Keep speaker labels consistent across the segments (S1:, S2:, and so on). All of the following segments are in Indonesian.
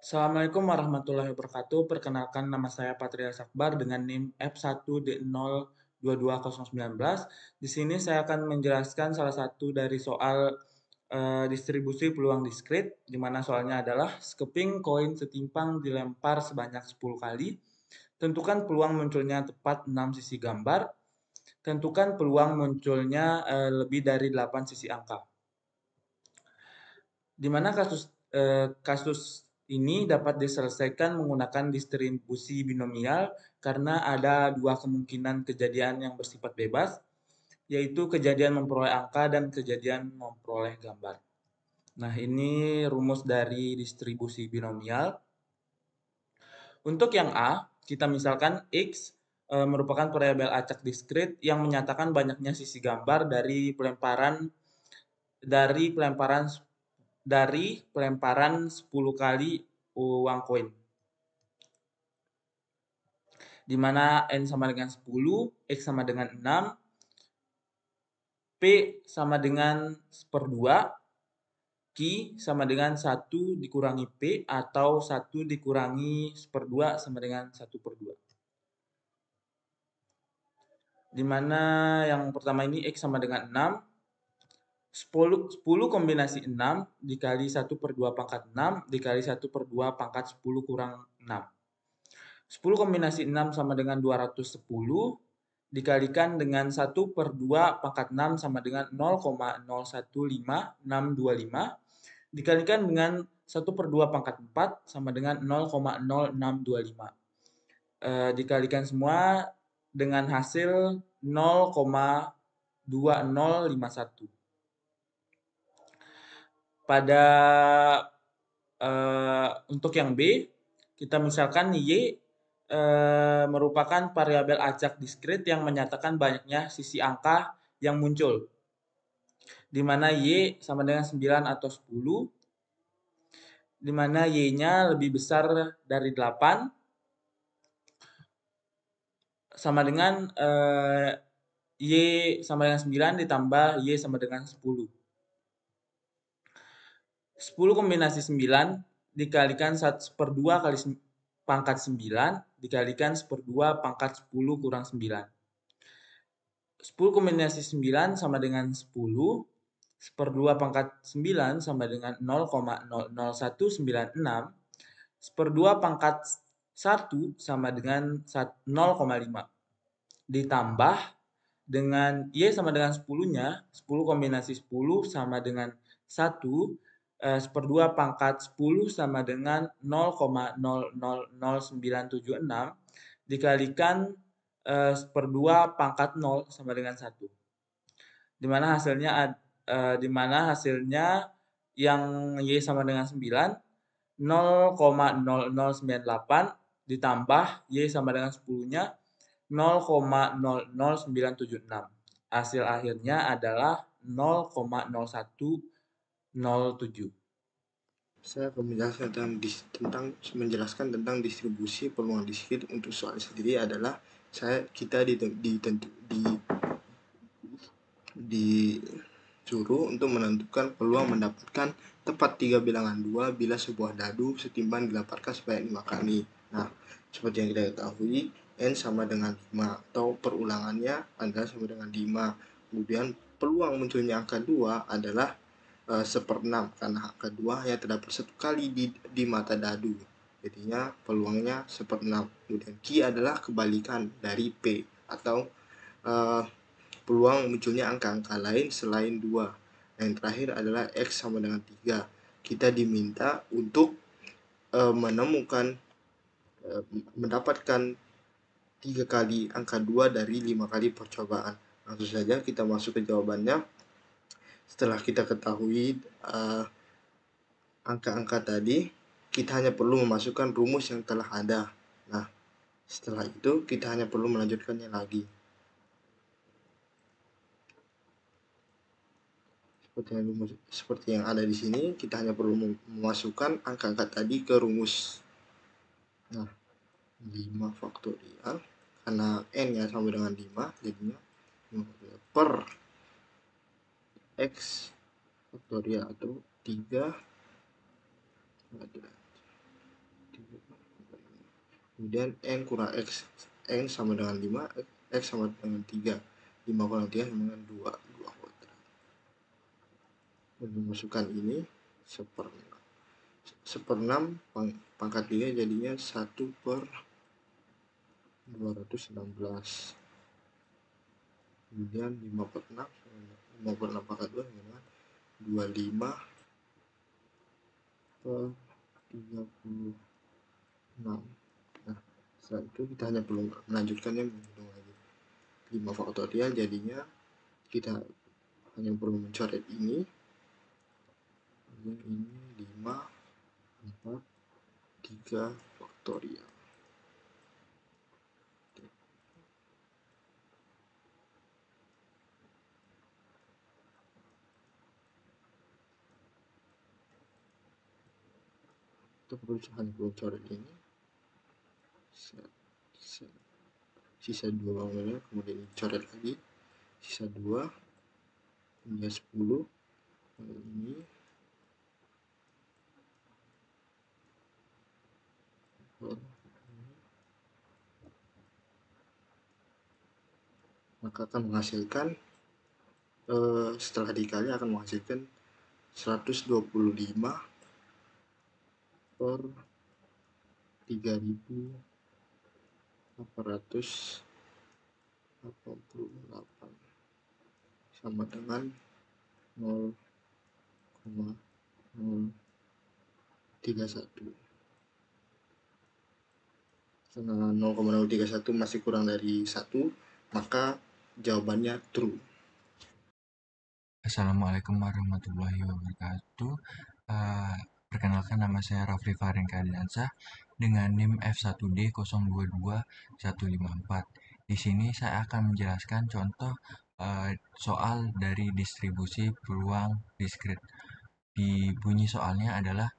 S1: Assalamualaikum warahmatullahi wabarakatuh. Perkenalkan nama saya Patria Sakbar dengan NIM F1D022019. Di sini saya akan menjelaskan salah satu dari soal distribusi peluang diskrit, di mana soalnya adalah sekeping koin setimpang dilempar sebanyak 10 kali. Tentukan peluang munculnya tepat 6 sisi gambar. Tentukan peluang munculnya lebih dari 8 sisi angka. Di mana kasus ini dapat diselesaikan menggunakan distribusi binomial karena ada dua kemungkinan kejadian yang bersifat bebas, yaitu kejadian memperoleh angka dan kejadian memperoleh gambar. Nah, ini rumus dari distribusi binomial. Untuk yang A, kita misalkan X merupakan variabel acak diskrit yang menyatakan banyaknya sisi gambar dari pelemparan dari pelemparan 10 kali uang koin. Di mana N sama dengan 10, X sama dengan 6, P sama dengan 1/2, Q sama dengan 1 dikurangi P atau 1 dikurangi 1/2 sama dengan 1/2. Di mana yang pertama ini X sama dengan 6, 10 kombinasi 6 dikali 1/2 pangkat 6 dikali 1/2 pangkat 10 kurang 6. 10 kombinasi 6 sama dengan 210 dikalikan dengan 1/2 pangkat 6 sama dengan 0,015625 dikalikan dengan 1/2 pangkat 4 sama dengan 0,0625. Dikalikan semua dengan hasil 0,2051. Pada untuk yang B, kita misalkan Y merupakan variabel acak diskrit yang menyatakan banyaknya sisi angka yang muncul, di mana Y sama dengan 9 atau 10, di mana Y-nya lebih besar dari 8, sama dengan Y sama dengan 9 ditambah Y sama dengan 10. 10 kombinasi 9 dikalikan 1/2 kali pangkat 9 dikalikan 1/2 pangkat 10 kurang 9. 10 kombinasi 9 sama dengan 10, 1/2 pangkat 9 sama dengan 0,00196, 1/2 pangkat 1 sama dengan 0,5. Ditambah dengan Y sama dengan 10-nya, 10 kombinasi 10 sama dengan 1, 1/2 pangkat 10 sama dengan 0,000976 dikalikan 1/2 pangkat 0 sama dengan 1. Di mana hasilnya yang Y sama dengan 9, 0,0098 ditambah Y sama dengan 10-nya 0,00976. Hasil akhirnya adalah 0,0107.
S2: Saya akan menjelaskan tentang distribusi peluang diskrit. Untuk soal sendiri adalah kita disuruh untuk menentukan peluang mendapatkan tepat 3 bilangan 2 bila sebuah dadu setimbang dilemparkan sebanyak 5 kali. Nah, seperti yang kita ketahui, N sama dengan 5 atau perulangannya adalah sama dengan 5. Kemudian peluang munculnya angka 2 adalah 1/6 karena angka 2 hanya terdapat satu kali di mata dadu. Jadinya peluangnya 1/6. Kemudian Q adalah kebalikan dari P atau peluang munculnya angka-angka lain selain 2. Yang terakhir adalah X sama dengan 3. Kita diminta untuk mendapatkan 3 kali angka 2 dari 5 kali percobaan. Langsung saja kita masuk ke jawabannya. Setelah kita ketahui angka-angka tadi, kita hanya perlu memasukkan rumus yang telah ada. Nah, setelah itu kita hanya perlu melanjutkannya lagi. Seperti yang ada di sini, kita hanya perlu memasukkan angka-angka tadi ke rumus. Nah, 5 faktorial, karena N ya sama dengan 5, jadinya 5 per X faktorial atau 3 Kemudian N kurang X, N sama dengan 5, X sama dengan 3. 5 kurang 3 sama dengan 2 kuadrat. Dan memasukkan ini seperenam pangkat 3 jadinya 1/216. Kemudian 5/6 pangkat 2 sama dengan 25/36. Nah, setelah itu kita hanya perlu melanjutkannya menghitung lagi 5 faktorial, jadinya kita hanya perlu mencoret ini 5, 4, 3 faktorial. Kita hanya perlu coret ini, sisa 2 bangunannya, kemudian coret lagi sisa 2, kemudian 10, ini maka akan menghasilkan setelah dikali akan menghasilkan 125 per 3.888 sama dengan 0,031. Karena 0,031 masih kurang dari 1, maka jawabannya true.
S3: Assalamualaikum warahmatullahi wabarakatuh. Perkenalkan, nama saya Rafli Farin Kadiansah dengan NIM F1D022154. Di sini saya akan menjelaskan contoh soal dari distribusi peluang diskrit. Di bunyi soalnya adalah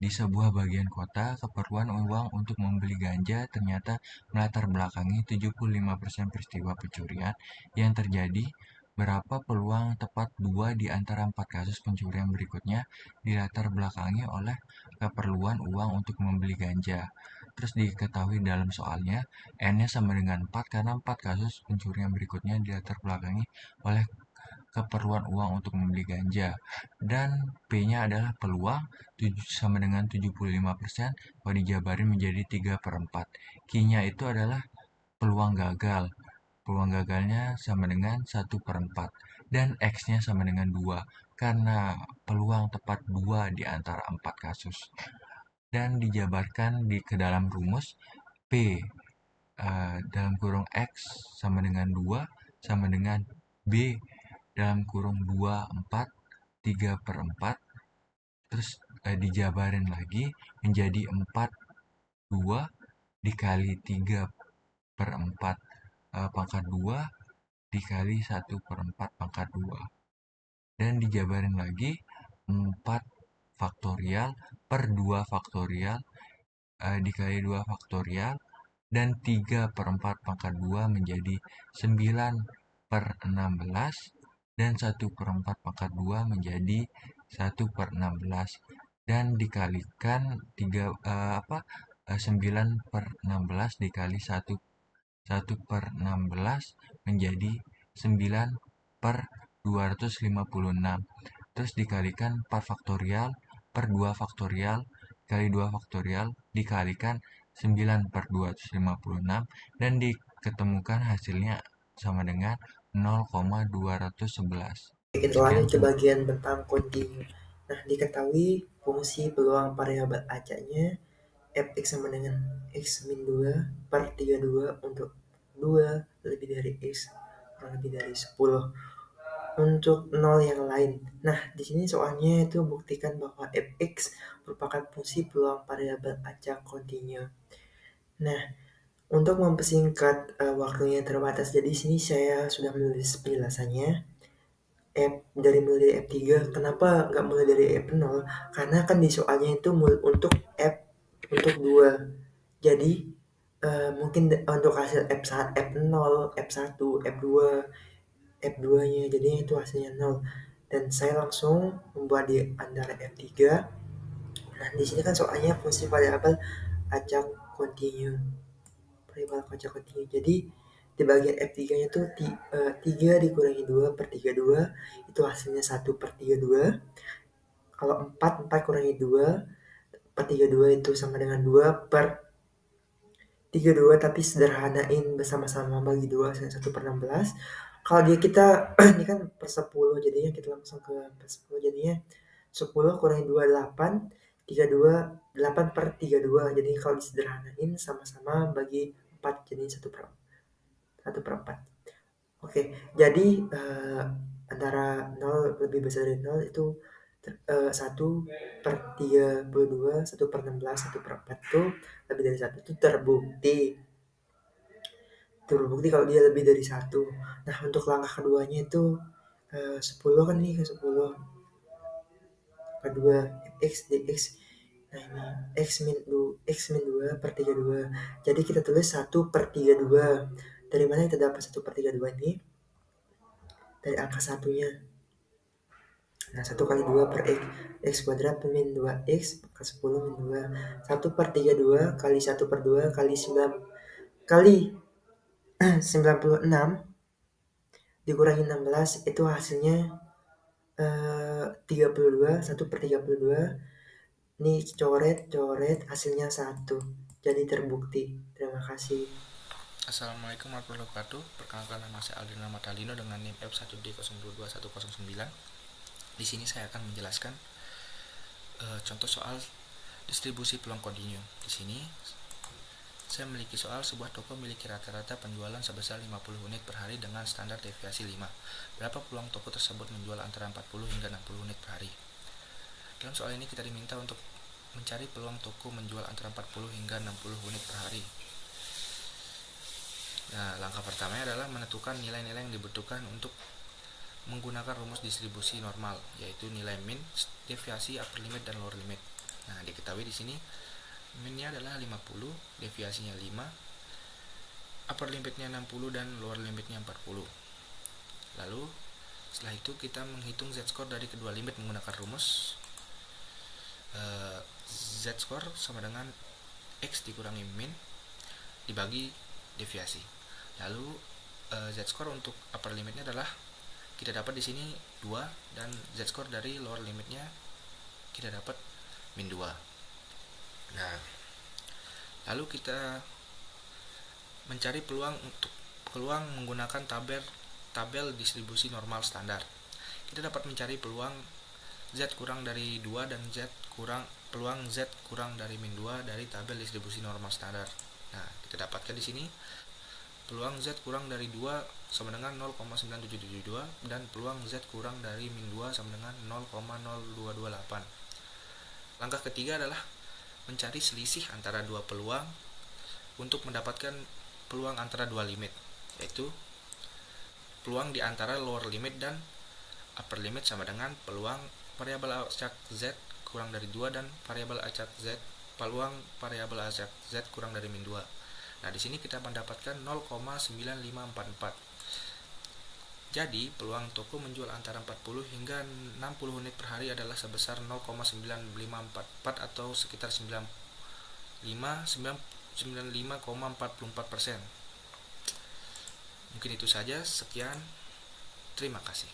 S3: di sebuah bagian kota, keperluan uang untuk membeli ganja ternyata melatar belakangi 75% peristiwa pencurian yang terjadi. Berapa peluang tepat 2 di antara 4 kasus pencurian berikutnya dilatar belakangi oleh keperluan uang untuk membeli ganja. Terus diketahui dalam soalnya, N-nya sama dengan 4 karena 4 kasus pencurian berikutnya dilatar belakangi oleh keperluan uang untuk membeli ganja. Dan P-nya adalah peluang sama dengan 75%, kalau dijabarin menjadi 3/4. Q-nya itu adalah peluang gagal. Peluang gagalnya sama dengan 1/4. Dan X-nya sama dengan 2, karena peluang tepat 2 di antara 4 kasus. Dan dijabarkan ke dalam rumus P dalam kurung X sama dengan 2 sama dengan B dalam kurung 24 3/4. Terus dijabarin lagi menjadi 2 dikali 3/4 pangkat 2 dikali 1/4 pangkat 2. Dan dijabarin lagi 4 faktorial per 2 faktorial dikali 2 faktorial dan 3/4 pangkat 2 menjadi 9/16 dan 1/4 pangkat 2 menjadi 1/16 dan dikalikan 9/16 dikali 1/16 menjadi 9/256. Terus dikalikan 4 faktorial per 2 faktorial kali 2 faktorial dikalikan 9/256 dan diketemukan hasilnya sama dengan 0,211.
S4: Kita lanjut ke bagian bentang kontinu. Nah, diketahui fungsi peluang variabel acaknya fx sama dengan x min 2 per 32 untuk 2 lebih dari x kurang lebih dari 10 untuk 0 yang lain. Nah, di sini soalnya itu buktikan bahwa fx merupakan fungsi peluang variabel acak kontinu. Nah, untuk mempersingkat waktunya yang terbatas, jadi sini saya sudah menulis penjelasannya. F dari mulai dari F3, kenapa nggak mulai dari F0? Karena kan di soalnya itu untuk F untuk 2. Jadi mungkin untuk hasil F1, F0, F1, F2, F2-nya jadinya itu hasilnya 0. Dan saya langsung membuat di antara F3. Nah, di sini kan soalnya fungsi variabel acak kontinu. Variabel acak kontinu. Jadi di bagian F3 nya tuh 3 dikurangi 2 per 32 itu hasilnya 1 per 32. Kalau 4 kurangi 2 per 32 itu sama dengan 2 per 32, tapi sederhanain bersama-sama bagi 2 hasilnya 1 per 16. Kalau kita ini kan per 10, jadinya kita langsung ke per 10, jadinya 10 kurangi 2 8, 32 8 per 32. Jadi kalau disederhanain sama-sama bagi 4, jadi 1 per 4. Oke, jadi antara 0 lebih besar dari 0 itu 1 per 32, 1 per 16, 1 per 4 itu lebih dari 1 itu terbukti kalau dia lebih dari 1. Nah, untuk langkah keduanya itu 10 kan nih, ke 10 kedua x dx. Nah, ini x min 2 per 32. Jadi kita tulis 1 per 32. Dari mana kita dapat 1 per 32 ini? Dari angka satunya. Nah, 1 kali 2 per x kuadrat min 2x ke 10 min 2. 1 per 32 kali 1 per 2 kali 9 kali 96 dikurangi 16 itu hasilnya 32. 1 per 32 ini coret hasilnya 1. Jadi terbukti. Terima kasih.
S5: Assalamualaikum warahmatullahi wabarakatuh. Perkenalkan, nama saya Aldina Matalino dengan NIM F1D022109. Di sini saya akan menjelaskan contoh soal distribusi peluang kontinu. Di sini saya memiliki soal sebuah toko memiliki rata-rata penjualan sebesar 50 unit per hari dengan standar deviasi 5. Berapa peluang toko tersebut menjual antara 40 hingga 60 unit per hari? Dalam soal ini kita diminta untuk mencari peluang toko menjual antara 40 hingga 60 unit per hari. Nah, langkah pertamanya adalah menentukan nilai-nilai yang dibutuhkan untuk menggunakan rumus distribusi normal, yaitu nilai min, deviasi, upper limit, dan lower limit. Nah, diketahui di sini minnya adalah 50, deviasinya 5, upper limitnya 60, dan lower limitnya 40. Lalu, setelah itu kita menghitung z-score dari kedua limit menggunakan rumus z-score sama dengan x dikurangi min dibagi deviasi. Lalu z-score untuk upper limitnya adalah kita dapat di sini 2, dan z-score dari lower limitnya kita dapat min 2. Nah, lalu kita mencari peluang menggunakan tabel distribusi normal standar. Kita dapat mencari peluang z kurang dari 2 dan peluang z kurang dari min 2 dari tabel distribusi normal standar. Nah, kita dapatkan di sini peluang z kurang dari 2 sama dengan 0,9772 dan peluang z kurang dari min 2 sama dengan 0,0228. Langkah ketiga adalah mencari selisih antara dua peluang untuk mendapatkan peluang antara dua limit, yaitu peluang di antara lower limit dan upper limit sama dengan peluang variabel acak z kurang dari 2 dan peluang variabel acak z kurang dari min 2. Nah, di sini kita mendapatkan 0,9544. Jadi, peluang toko menjual antara 40 hingga 60 unit per hari adalah sebesar 0,9544 atau sekitar 95,44%. Mungkin itu saja. Sekian. Terima kasih.